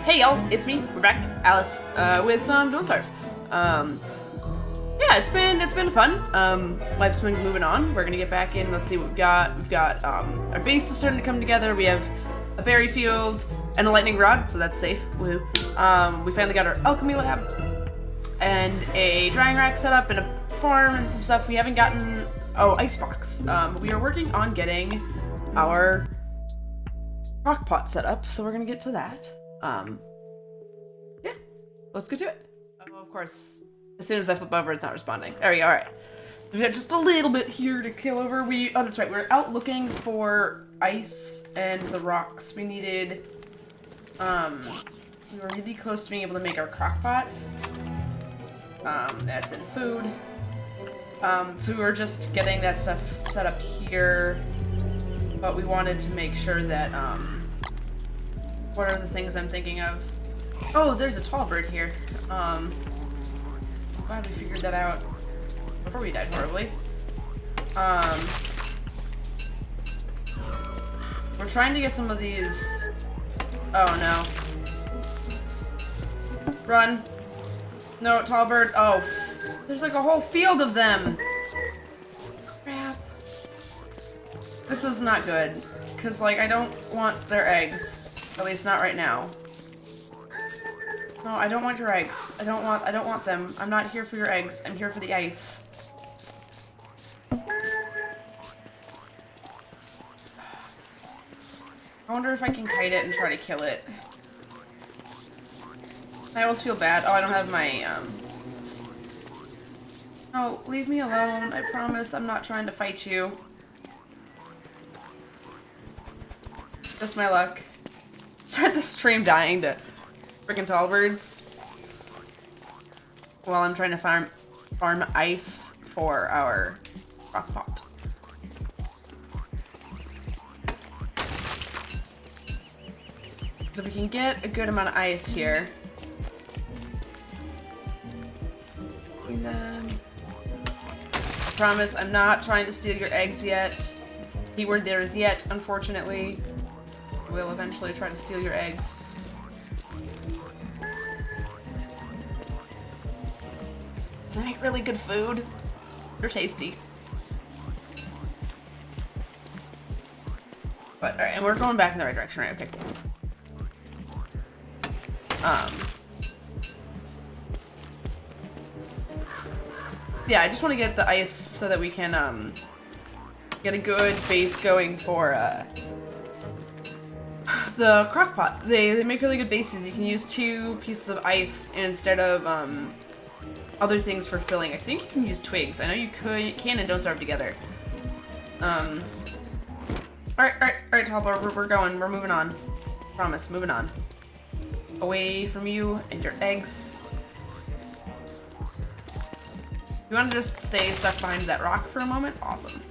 Hey y'all, it's me. We're back, Alice, with some Don't Starve. Yeah, it's been fun. Life's been moving on. We're gonna get back in. Let's see what we've got. We've got our base is starting to come together. We have a berry field and a lightning rod, so that's safe. Woohoo! We finally got our alchemy lab and a drying rack set up and a farm and some stuff. We haven't gotten icebox. We are working on getting our crock pot set up, so we're gonna get to that. Yeah, let's get to it. Oh, of course, as soon as I flip over, it's not responding. There we go, alright. We've got just a little bit here to kill over. Oh, that's right, we're out looking for ice and the rocks. We needed, we were really close to being able to make our crock pot. That's in food. So we were just getting that stuff set up here, but we wanted to make sure that, what are the things I'm thinking of? Oh, there's a tall bird here. I'm glad we figured that out before we died horribly. We're trying to get some of these. Oh no. Run. No, tall bird. Oh, there's like a whole field of them. Crap. This is not good. Because, like, I don't want their eggs. At least not right now. No, I don't want your eggs. I don't want them. I'm not here for your eggs. I'm here for the ice. I wonder if I can kite it and try to kill it. I always feel bad. Oh, I don't have my, No, leave me alone. I promise I'm not trying to fight you. Just my luck. Start the stream dying to freaking tall birds while I'm trying to farm ice for our crock pot. So we can get a good amount of ice here. And then I promise I'm not trying to steal your eggs yet. Keyword there is yet, unfortunately. We'll eventually try to steal your eggs. They make really good food. They're tasty. But, alright, and we're going back in the right direction, right? Okay, cool. Yeah, I just want to get the ice so that we can, get a good base going for, the crock pot. They make really good bases. You can use 2 pieces of ice instead of other things for filling. I think you can use twigs. I know you can and Don't Starve together. Alright, Tallbar, we're going. We're moving on. Promise, moving on. Away from you and your eggs. You want to just stay stuck behind that rock for a moment? Awesome.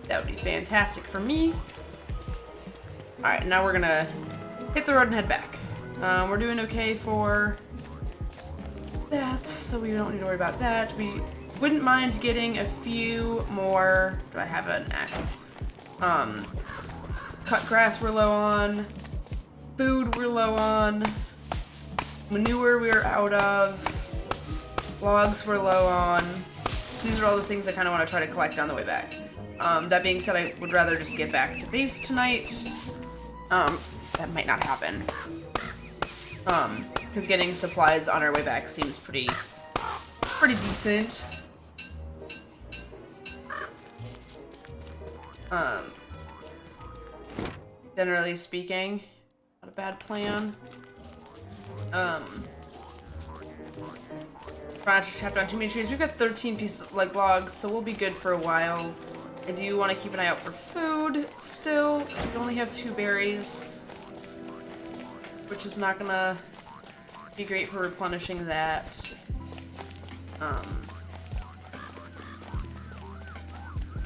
That would be fantastic for me. Alright, now we're gonna hit the road and head back. We're doing okay for that, so we don't need to worry about that. We wouldn't mind getting a few more. Do I have an axe? Cut grass we're low on. Food we're low on. Manure we're out of. Logs we're low on. These are all the things I kind of want to try to collect on the way back. That being said, I would rather just get back to base tonight. That might not happen. Because getting supplies on our way back seems pretty decent. Generally speaking, not a bad plan. Trying to chop down too many trees. We've got 13 pieces of, like, logs, so we'll be good for a while. I do want to keep an eye out for food still. We only have 2 berries, which is not gonna be great for replenishing that.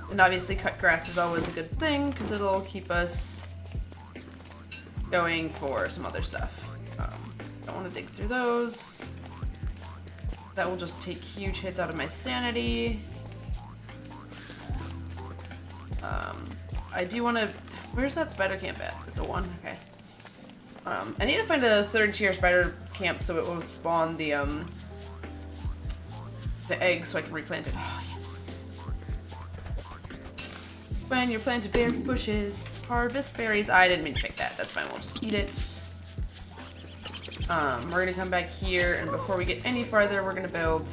And obviously cut grass is always a good thing because it'll keep us going for some other stuff. Don't want to dig through those. That will just take huge hits out of my sanity. I do want to... Where's that spider camp at? It's a 1? Okay. I need to find a 3rd tier spider camp so it will spawn the eggs so I can replant it. Oh, yes. When you're planted berry bushes, harvest berries. I didn't mean to pick that. That's fine. We'll just eat it. We're gonna come back here, and before we get any farther, we're gonna build...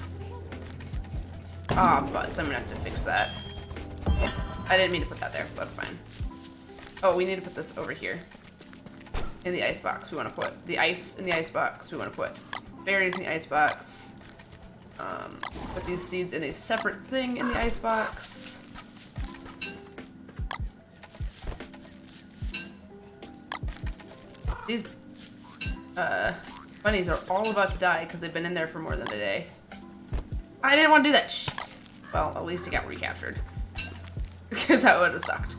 Ah, butts. I'm gonna have to fix that. I didn't mean to put that there, but that's fine. Oh, we need to put this over here. In the ice box, we want to put the ice in the ice box. We want to put berries in the ice box. Put these seeds in a separate thing in the ice box. These bunnies are all about to die because they've been in there for more than a day. I didn't want to do that. Shit. Well, at least it got recaptured. Because that would have sucked.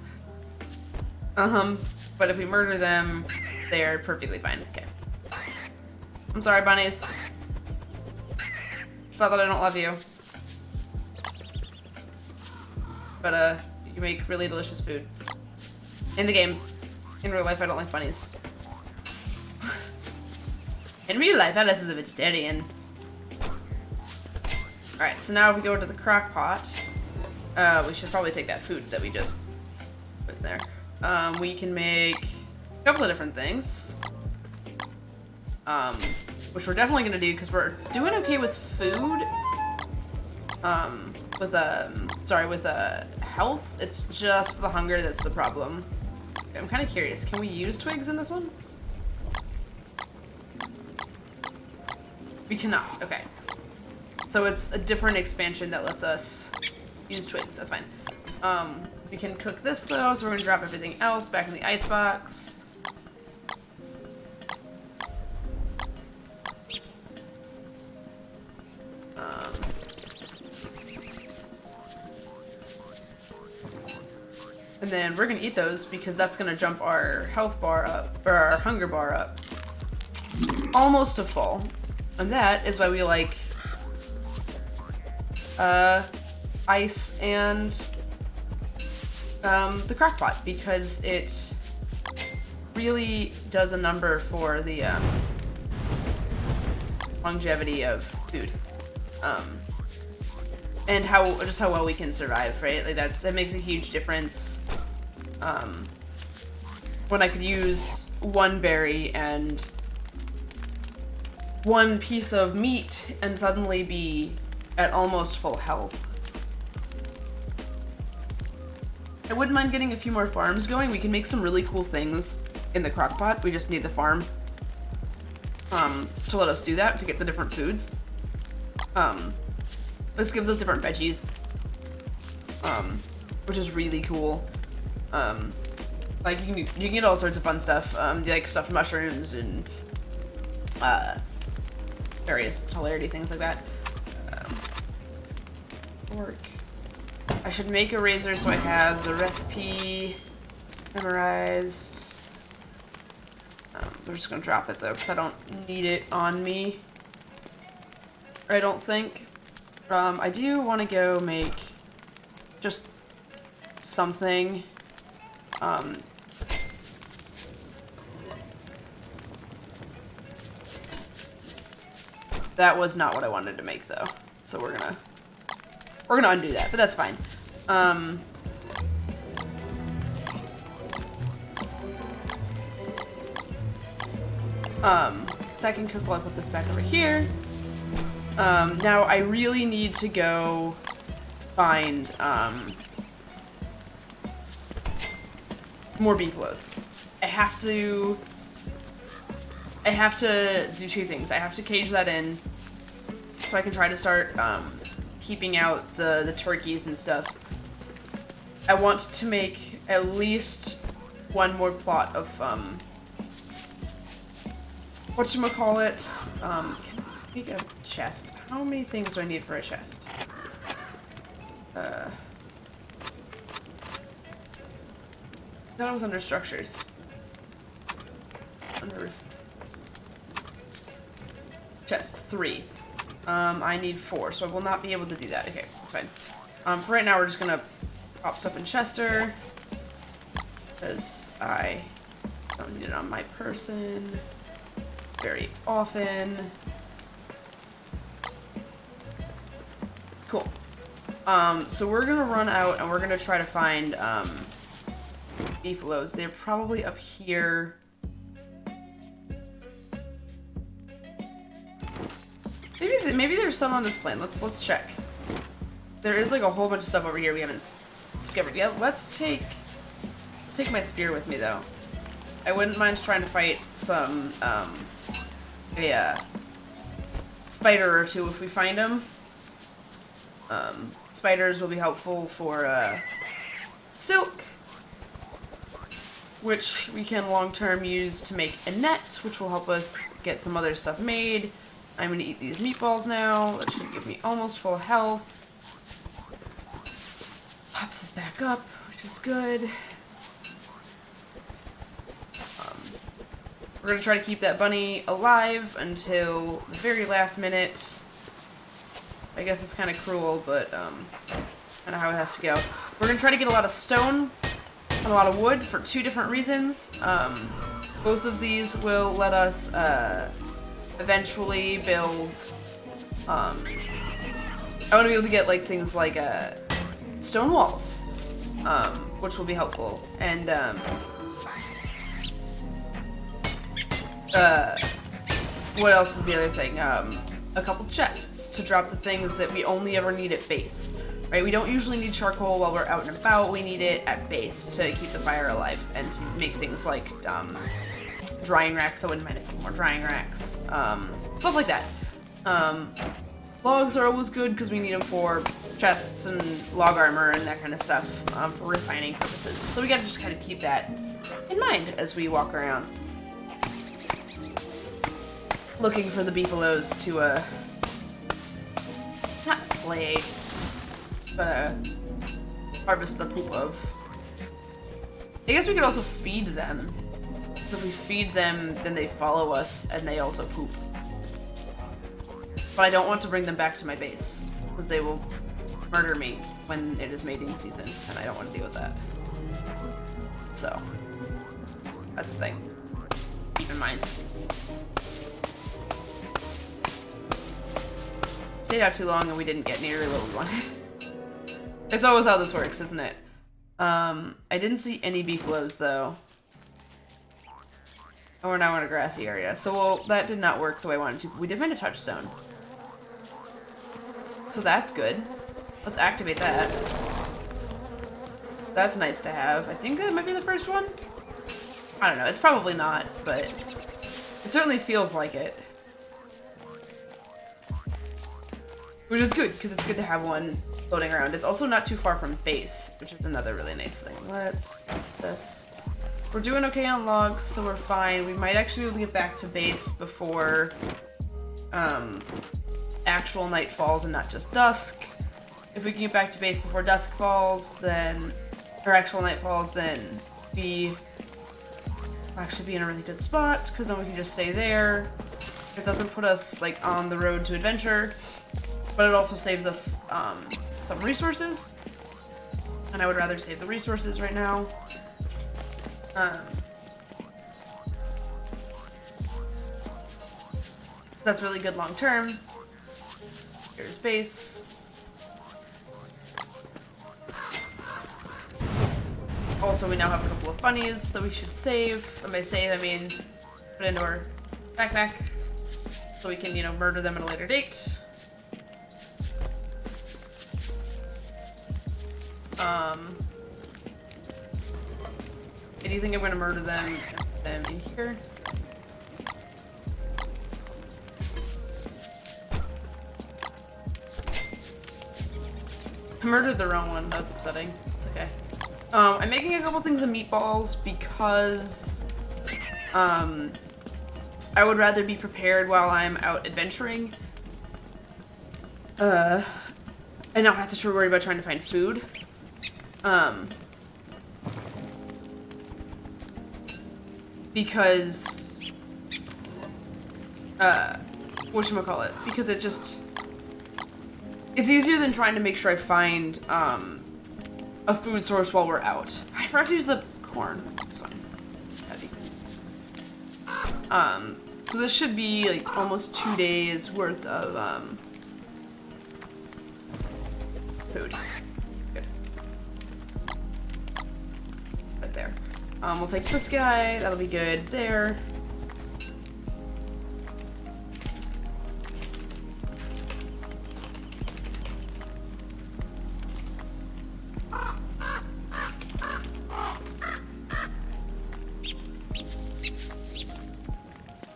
But if we murder them, they are perfectly fine. Okay. I'm sorry, bunnies. It's not that I don't love you. But, you make really delicious food. In the game. In real life, I don't like bunnies. In real life, Alice is a vegetarian. Alright, so now if we go into the crock pot, we should probably take that food that we just put there. We can make a couple of different things. Which we're definitely gonna do because we're doing okay with food. With health. It's just the hunger that's the problem. Okay, I'm kind of curious. Can we use twigs in this one? We cannot. Okay. So it's a different expansion that lets us use twigs. That's fine. We can cook this though, so we're gonna drop everything else back in the icebox. And then we're gonna eat those because that's gonna jump our health bar up, or our hunger bar up, almost to full. And that is why we like ice and the crock pot, because it really does a number for the longevity of food, and how well we can survive, right? Like that makes a huge difference. When I could use one berry and one piece of meat and suddenly be at almost full health. I wouldn't mind getting a few more farms going. We can make some really cool things in the crock pot. We just need the farm to let us do that, to get the different foods. This gives us different veggies, which is really cool. Like you can get all sorts of fun stuff, like stuffed mushrooms and various hilarity things like that. Pork. I should make a razor so I have the recipe memorized. We're just gonna drop it though, because I don't need it on me. I don't think. I do want to go make just something. That was not what I wanted to make though, so we're gonna undo that, but that's fine. So I can cook while I put this back over here. Now I really need to go find more beefaloes. I have to do two things. I have to cage that in so I can try to start keeping out the turkeys and stuff. I want to make at least one more plot of whatchamacallit. Can I make a chest? How many things do I need for a chest? I thought it was under structures. Under chest 3. I need 4, so I will not be able to do that. Okay, that's fine. For right now, we're just gonna pop stuff in Chester because I Don't need it on my person very often. Cool. So we're gonna run out and we're gonna try to find beefaloes. They're probably up here. Maybe there's some on this plane. Let's check. There is like a whole bunch of stuff over here we haven't discovered yet. Let's take my spear with me though. I wouldn't mind trying to fight some a spider or two if we find them. Spiders will be helpful for silk, which we can long-term use to make a net, which will help us get some other stuff made. I'm gonna eat these meatballs now. That should give me almost full health. Pops us back up, which is good. We're gonna try to keep that bunny alive until the very last minute. I guess it's kind of cruel, but kind of how it has to go. We're gonna try to get a lot of stone and a lot of wood for two different reasons. Both of these will let us eventually build. I want to be able to get like things like stone walls, which will be helpful, and what else is the other thing? A couple chests to drop the things that we only ever need at base, right? We don't usually need charcoal while we're out and about. We need it at base to keep the fire alive and to make things like drying racks. I wouldn't mind a few more drying racks, stuff like that. Logs are always good because we need them for chests and log armor and that kind of stuff, for refining purposes. So we gotta just kind of keep that in mind as we walk around, looking for the beefaloes to not slay, but harvest the poop of. I guess we could also feed them. So if we feed them, then they follow us and they also poop. But I don't want to bring them back to my base, because they will murder me when it is mating season, and I don't want to deal with that. So, that's the thing. Keep in mind. Stayed out too long and we didn't get nearly what we wanted. It's always how this works, isn't it? I didn't see any beefaloes though. And we're now in a grassy area. So, well, that did not work the way I wanted to. We did find a touchstone. So that's good. Let's activate that. That's nice to have. I think that might be the first one. I don't know. It's probably not, but it certainly feels like it. Which is good, because it's good to have one floating around. It's also not too far from base, which is another really nice thing. Let's get this. We're doing okay on logs, so we're fine. We might actually be able to get back to base before actual night falls and not just dusk. If we can get back to base before dusk falls, then, or actual night falls, then we actually be in a really good spot, because then we can just stay there. It doesn't put us like on the road to adventure, but it also saves us some resources, and I would rather save the resources right now. That's really good long term. Here's base. Also, we now have a couple of bunnies that we should save. And by save, I mean put into our backpack so we can, you know, murder them at a later date. Do you think I'm gonna murder them in here? I murdered the wrong one. That's upsetting. It's okay. I'm making a couple things of meatballs because I would rather be prepared while I'm out adventuring. And not have to worry about trying to find food. Because whatchamacallit? Because it's easier than trying to make sure I find a food source while we're out. I forgot to use the corn. It's fine. heavy. So this should be like almost 2 days worth of food. Good. Right there. We'll take this guy. That'll be good there.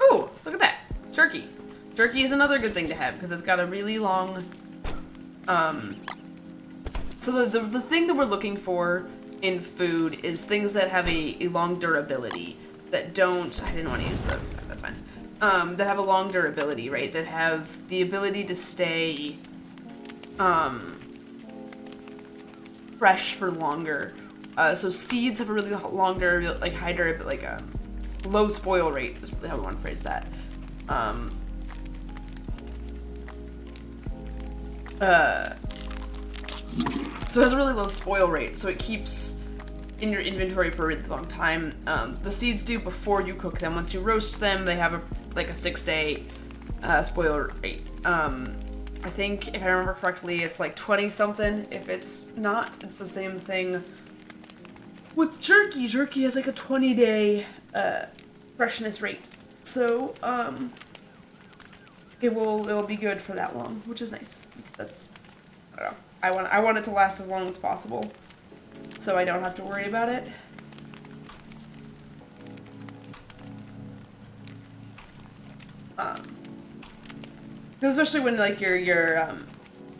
Ooh, look at that. Jerky. Jerky is another good thing to have because it's got a really long, so the thing that we're looking for in food is things that have a long durability, that don't, I didn't want to use the, that's fine, that have a long durability, right? That have the ability to stay, fresh for longer. So seeds have a really longer, like high durability, like low spoil rate is really how we want to phrase that. So it has a really low spoil rate, so it keeps in your inventory for a really long time. The seeds do before you cook them. Once you roast them, they have a 6-day spoil rate. I think, if I remember correctly, it's like 20 something. If it's not, it's the same thing with jerky. Jerky has like a 20-day freshness rate, so it will be good for that long, which is nice. That's, I don't know. I want it to last as long as possible, so I don't have to worry about it. Especially when like you're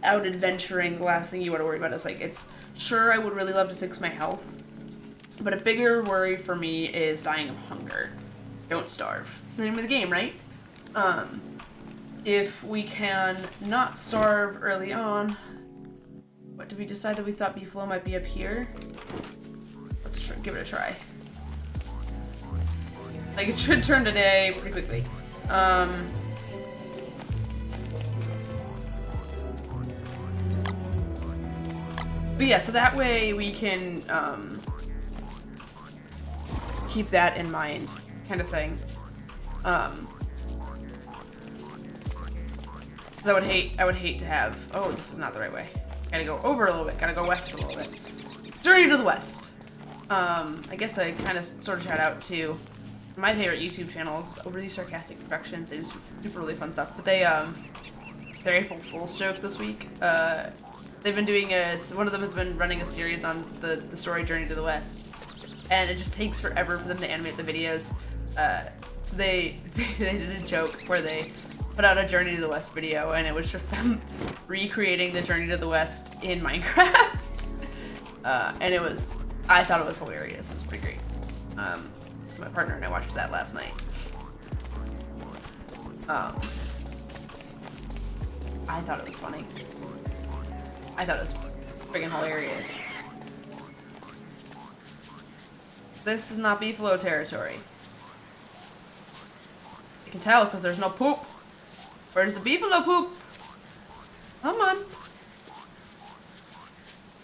out adventuring, the last thing you want to worry about is like, it's sure I would really love to fix my health, but a bigger worry for me is dying of hunger. Don't starve. It's the name of the game, right? If we can not starve early on. What did we decide that we thought beefalo might be up here? Let's give it a try. Like, it should turn today pretty quickly. But yeah, so that way we can keep that in mind, kind of thing. 'Cause I would hate to have. Oh, this is not the right way. Gotta go over a little bit. Gotta go west a little bit. Journey to the West. I guess I kind of sort of shout out to my favorite YouTube channels, Overly Sarcastic Productions. They do super really fun stuff. But they're April Fool's joke this week. They've been doing one of them has been running a series on the story Journey to the West, and it just takes forever for them to animate the videos. So they did a joke where they put out a Journey to the West video, and it was just them recreating the Journey to the West in Minecraft. And I thought it was hilarious. It was pretty great. So my partner and I watched that last night. I thought it was funny. I thought it was friggin' hilarious. This is not beefalo territory. You can tell because there's no poop. Where's the beefalo poop? Come on.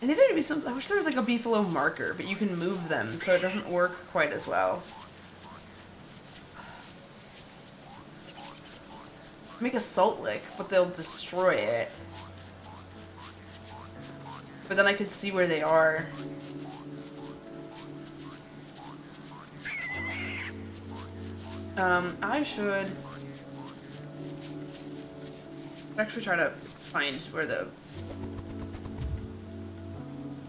I need there to be some. I wish there was like a beefalo marker, but you can move them, so it doesn't work quite as well. Make a salt lick, but they'll destroy it. But then I could see where they are. I should actually try to find where the...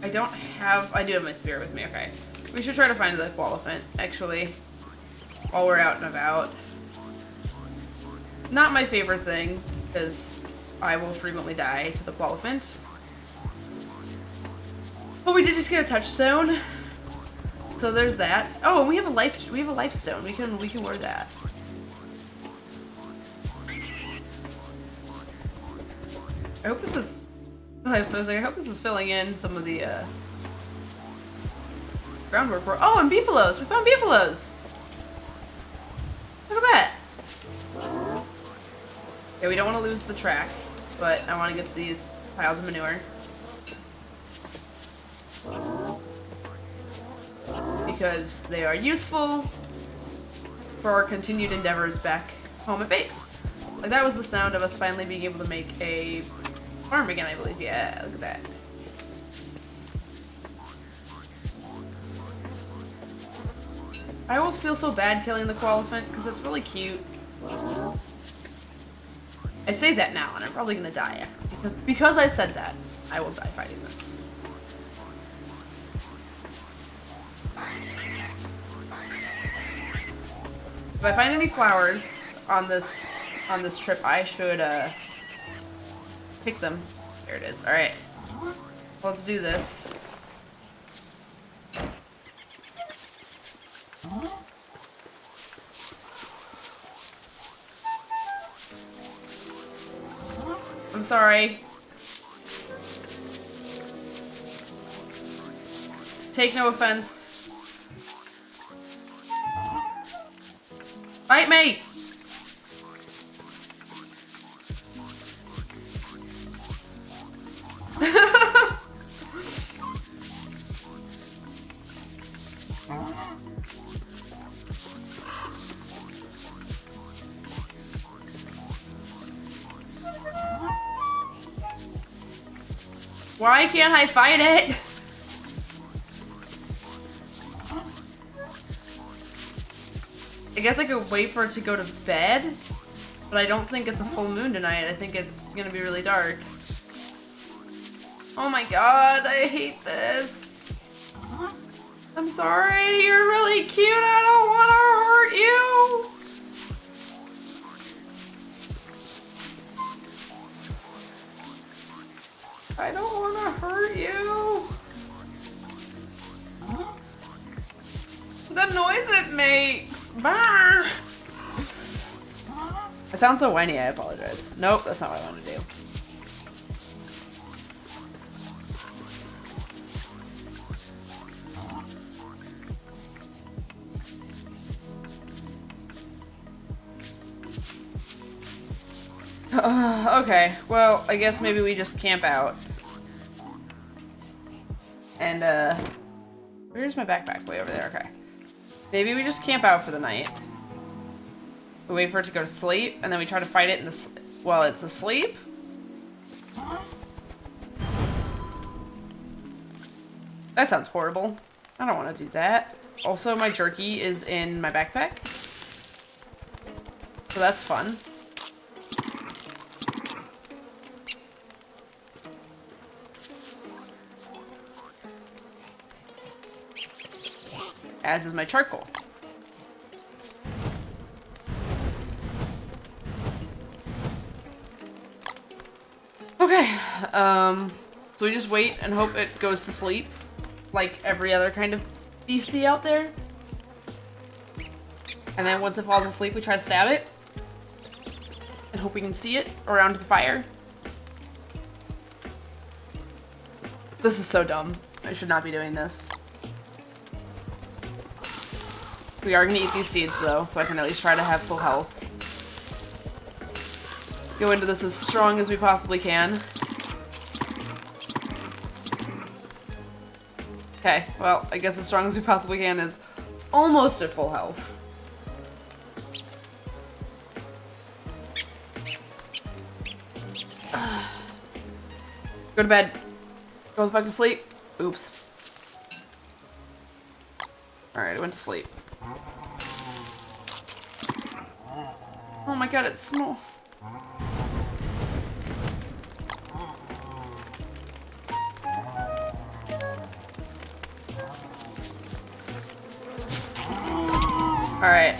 I do have my spear with me, okay. We should try to find the Qualiphant, actually, while we're out and about. Not my favorite thing, because I will frequently die to the Qualiphant. But we did just get a touchstone, so there's that. Oh, and we have a life stone. We can wear that. I hope this is. I hope this is filling in some of the groundwork for. Oh, and beefalos. We found beefalos. Look at that. Yeah, we don't want to lose the track, but I want to get these piles of manure. because they are useful for our continued endeavors back home at base. Like, that was the sound of us finally being able to make a farm again, I believe. Yeah, look at that. I always feel so bad killing the Koalefant because it's really cute. I say that now, and I'm probably gonna die after. Because I said that, I will die fighting this. If I find any flowers on this trip, I should pick them. There it is. All right, let's do this. I'm sorry. Take no offense. Bite me! Why can't I fight it? I guess I could wait for it to go to bed, but I don't think it's a full moon tonight. I think it's gonna be really dark. Oh my god, I hate this. I'm sorry, you're really cute. I don't want to hurt you. I don't want to hurt you. The noise it makes. Bah! I sound so whiny, I apologize. Nope, that's not what I want to do. Okay, well, I guess maybe we just camp out. And, where's my backpack? Way over there, okay. Maybe we just camp out for the night. We wait for it to go to sleep, and then we try to fight it in the while it's asleep. That sounds horrible. I don't want to do that. Also, my jerky is in my backpack. So that's fun. As is my charcoal. Okay, so we just wait and hope it goes to sleep, like every other kind of beastie out there. And then once it falls asleep, we try to stab it, and hope we can see it around the fire. This is so dumb. I should not be doing this. We are gonna eat these seeds though, so I can at least try to have full health. Go into this as strong as we possibly can. Okay, well, I guess as strong as we possibly can is almost at full health. Go to bed. Go the fuck to sleep. Oops. Alright, I went to sleep. Oh my god, it's small. Alright.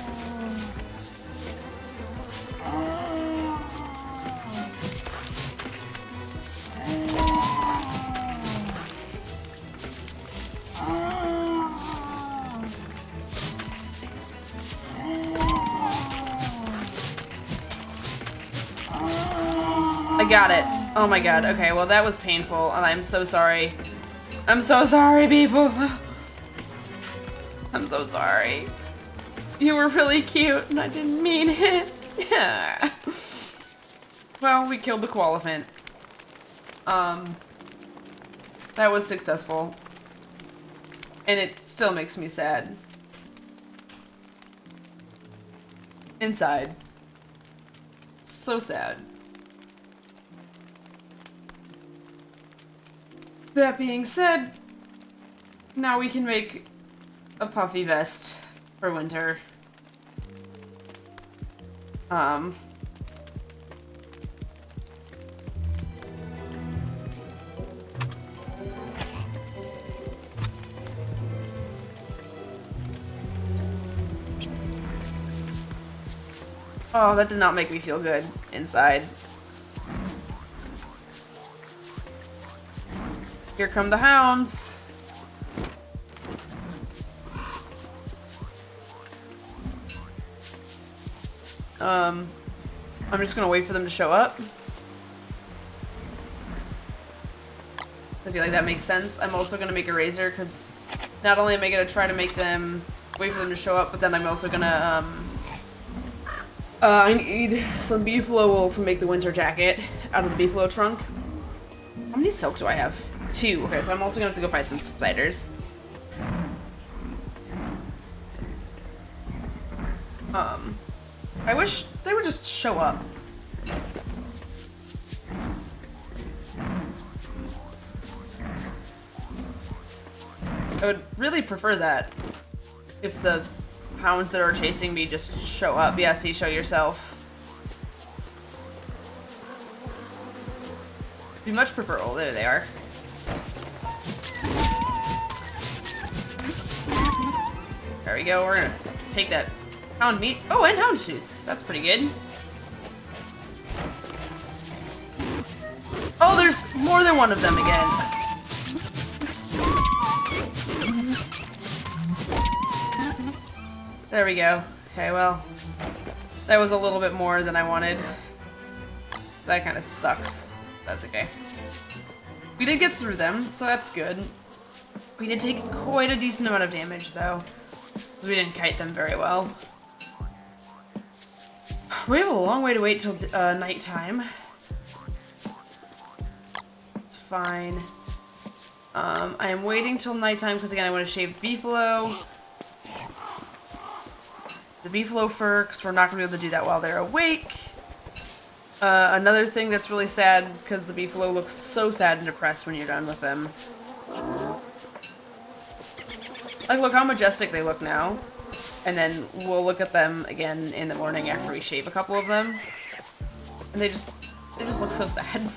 I got it. Oh my god. Okay, well that was painful, and I'm so sorry. I'm so sorry, people. I'm so sorry. You were really cute, and I didn't mean it. Well, we killed the Koalefant. That was successful. And it still makes me sad. Inside. So sad. That being said, now we can make a puffy vest for winter. Oh, that did not make me feel good inside. Here come the hounds. I'm just gonna wait for them to show up. I feel like that makes sense. I'm also gonna make a razor because not only am I gonna try to make them wait for them to show up, but then I'm also gonna I need some beefalo wool to make the winter jacket out of the beefalo trunk. How many silk do I have? 2. Okay, so I'm also gonna have to go find some spiders. I wish they would just show up. I would really prefer that if the hounds that are chasing me just show up. Yeah, see, show yourself. Be much preferable. There they are. There we go. We're gonna take that hound meat. Oh, and hound tooth. That's pretty good. Oh, there's more than one of them again. There we go. Okay, well, that was a little bit more than I wanted. So that kind of sucks. That's okay. We did get through them, so that's good. We did take quite a decent amount of damage, though. We didn't kite them very well. We have a long way to wait till nighttime. It's fine. I am waiting till nighttime because, again, I want to shave the beefalo. The beefalo fur, because we're not going to be able to do that while they're awake. Another thing that's really sad, because the beefalo looks so sad and depressed when you're done with them. Like, look how majestic they look now. And then we'll look at them again in the morning after we shave a couple of them. And they just look so sad.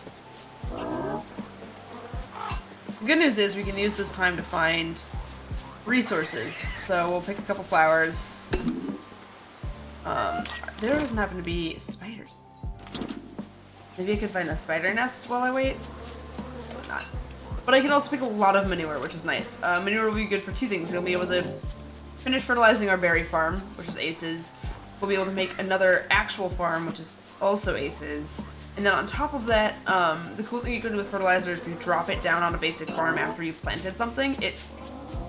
The good news is we can use this time to find resources. So we'll pick a couple flowers. There doesn't happen to be spiders. Maybe I could find a spider nest while I wait? Probably not. But I can also pick a lot of manure, which is nice. Manure will be good for 2 things. We'll be able to finish fertilizing our berry farm, which is aces. We'll be able to make another actual farm, which is also aces. And then on top of that, the cool thing you can do with fertilizer is if you drop it down on a basic farm after you've planted something, it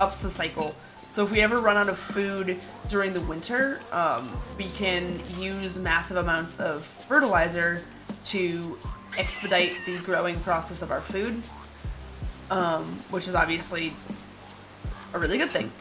ups the cycle. So if we ever run out of food during the winter, we can use massive amounts of fertilizer to expedite the growing process of our food, which is obviously a really good thing.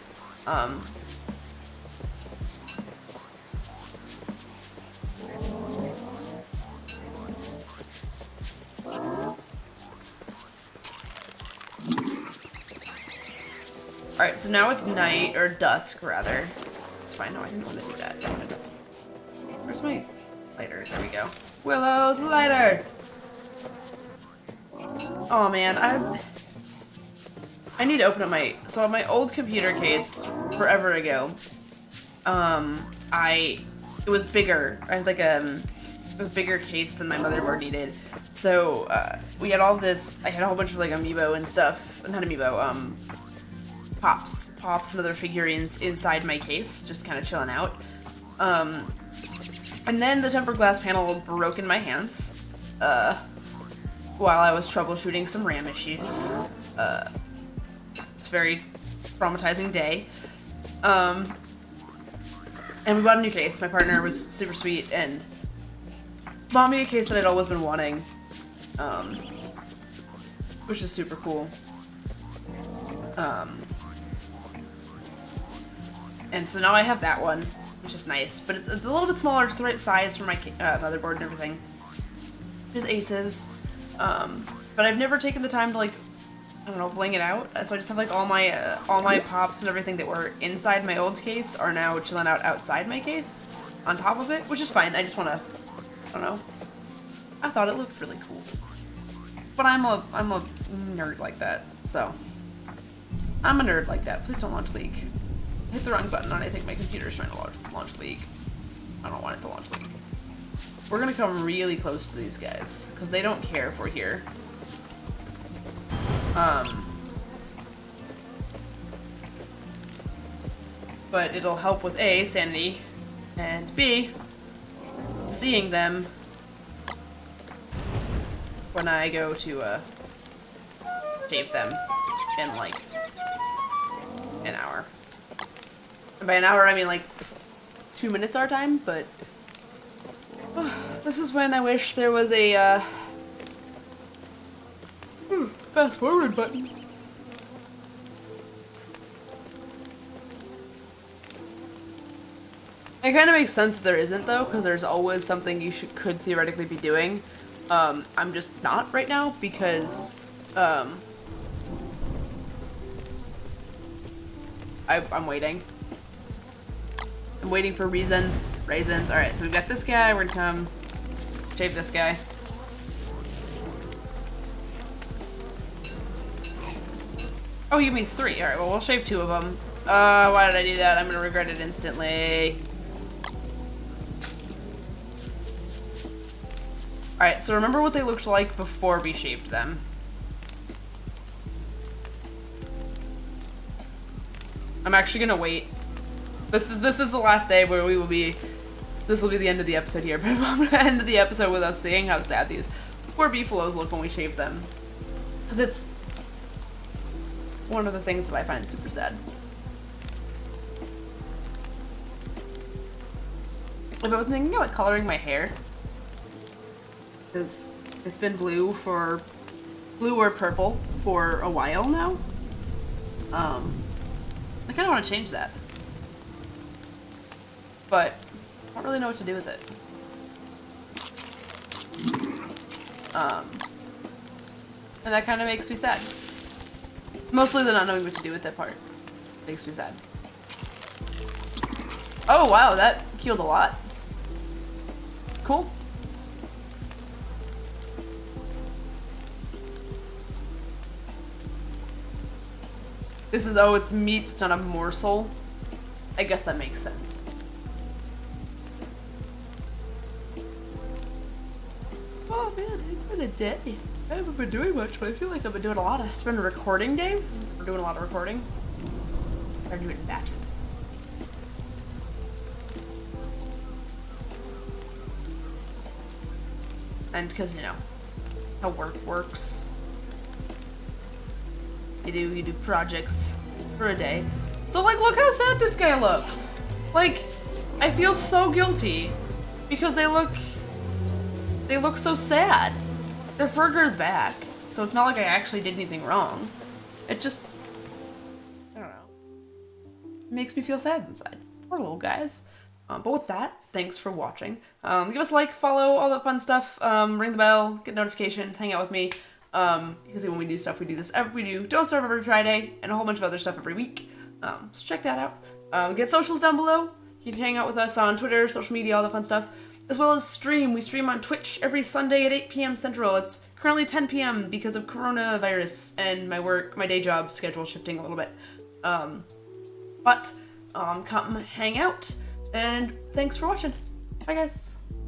Alright, so now it's night, or dusk, rather. It's fine, no, I didn't want to do that. Where's my lighter? There we go. Willow's lighter! Oh man, I need to open up my... So on my old computer case, forever ago, it was bigger. I had like a bigger case than my motherboard needed. So, we had all this... I had a whole bunch of like amiibo and stuff. Not amiibo, Pops and other figurines inside my case, just kind of chilling out. And then the tempered glass panel broke in my hands, while I was troubleshooting some RAM issues. It's a very traumatizing day. And we bought a new case. My partner was super sweet and bought me a case that I'd always been wanting, which is super cool. And so now I have that one, which is nice, but it's a little bit smaller, just the right size for my motherboard and everything. There's Aces, but I've never taken the time to, like, I don't know, bling it out. So I just have, like, all my pops and everything that were inside my old case are now chilling out outside my case on top of it, which is fine. I just want to, I don't know. I thought it looked really cool, but I'm a nerd like that, so I'm a nerd like that. Please don't launch League. Hit the wrong button on, I think my computer's trying to launch League. I don't want it to launch League. We're gonna come really close to these guys, because they don't care if we're here. But it'll help with A, sanity, and B, seeing them when I go to, shave them in, like, an hour. And by an hour, I mean, like, 2 minutes our time, but this is when I wish there was a, fast forward button. It kind of makes sense that there isn't, though, because there's always something you could theoretically be doing. I'm just not right now, because, I'm waiting. I'm waiting for raisins. Alright, so we've got this guy. We're gonna come shave this guy. Oh, you mean 3. Alright, well, we'll shave 2 of them. Why did I do that? I'm gonna regret it instantly. Alright, so remember what they looked like before we shaved them. I'm actually gonna wait. This is the last day where we will be. This will be the end of the episode here, but I'm gonna end the episode with us seeing how sad these poor beefaloes look when we shave them, because it's one of the things that I find super sad. I've been thinking about coloring my hair, because it's been blue or purple for a while now. I kind of want to change that, but I don't really know what to do with it. And that kind of makes me sad. Mostly the not knowing what to do with that part makes me sad. Oh wow, that healed a lot. Cool. This is, oh, it's meat, it's not a morsel. I guess that makes sense. Oh man, it's been a day. I haven't been doing much, but I feel like I've been doing a lot. It's been a recording day. We're doing a lot of recording. I do it in batches. And because, you know, how work works. You do projects for a day. So, like, look how sad this guy looks. Like, I feel so guilty because they look so sad. Their fur grows back, so it's not like I actually did anything wrong. It just, I don't know. It makes me feel sad inside. Poor little guys. But with that, thanks for watching. Give us a like, follow, all that fun stuff. Ring the bell, get notifications, hang out with me. Because when we do stuff, we do this we do Don't Starve every Friday, and a whole bunch of other stuff every week. So check that out. Get socials down below. You can hang out with us on Twitter, social media, all that fun stuff. As well as stream. We stream on Twitch every Sunday at 8 p.m. Central. It's currently 10 p.m. because of coronavirus and my day job schedule shifting a little bit. But come hang out, and thanks for watching. Bye guys.